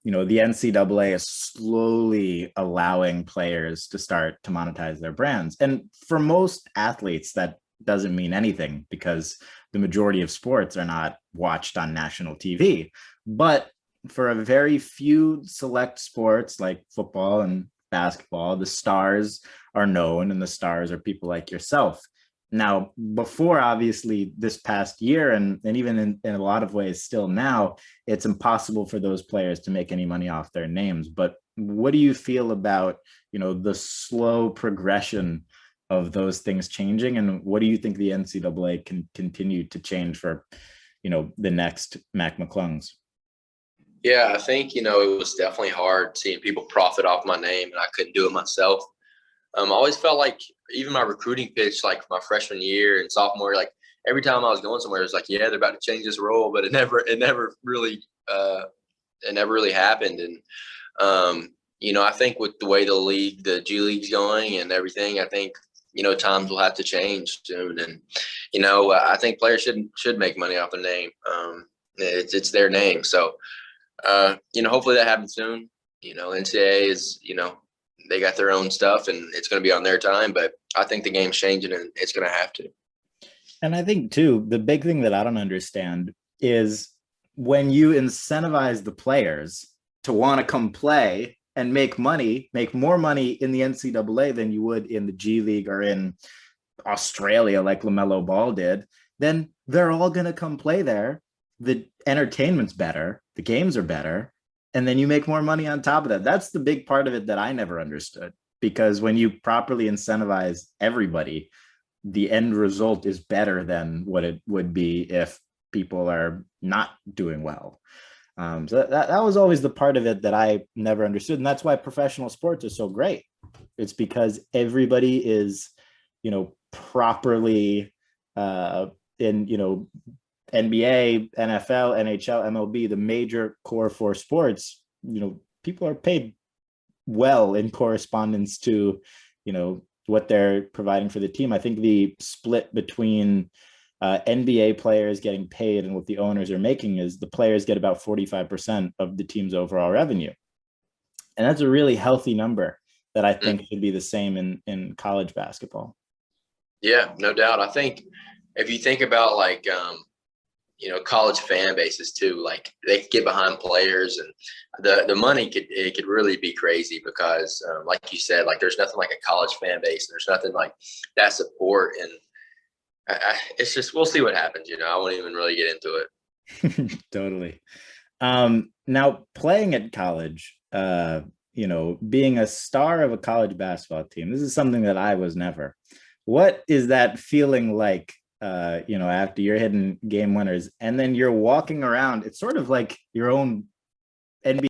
the NCAA is slowly allowing players to start to monetize their brands. And for most athletes, that doesn't mean anything because the majority of sports are not watched on national TV. But for a very few select sports like football and basketball, the stars are known, and the stars are people like yourself. Now, before obviously this past year, and even in a lot of ways still now, it's impossible for those players to make any money off their names. But what do you feel about, the slow progression of those things changing? And what do you think the NCAA can continue to change for, the next McClungs? Yeah, I think, it was definitely hard seeing people profit off my name, and I couldn't do it myself. I always felt like even my recruiting pitch, like my freshman year and sophomore, like every time I was going somewhere, it was like, yeah, they're about to change this role, but it never really happened. And, I think with the way the G League's going and everything, I think, times will have to change soon. And, I think players should make money off their name. It's their name. So, hopefully that happens soon. NCAA is, they got their own stuff and it's going to be on their time, but I think the game's changing and it's going to have to. And I think too, the big thing that I don't understand is when you incentivize the players to want to come play and make money, make more money in the NCAA than you would in the G League or in Australia, like LaMelo Ball did, then they're all going to come play there. The entertainment's better, the games are better, and then you make more money on top of that. That's the big part of it that I never understood, because when you properly incentivize everybody, the end result is better than what it would be if people are not doing well. So that was always the part of it that I never understood. And that's why professional sports are so great. It's because everybody is, properly in, NBA, NFL, NHL, MLB, the major core four sports, people are paid well in correspondence to, what they're providing for the team. I think the split between NBA players getting paid and what the owners are making is the players get about 45% of the team's overall revenue. And that's a really healthy number that I think should be the same in college basketball. Yeah, no doubt. I think if you think about college fan bases too, like they could get behind players, and the money could really be crazy because like you said, like there's nothing like a college fan base. There's nothing like that support. And it's just, we'll see what happens. I won't even really get into it. Totally. Now playing at college, being a star of a college basketball team, this is something that I was never. What is that feeling like? After you're hitting game winners and then you're walking around, it's sort of like your own NBA.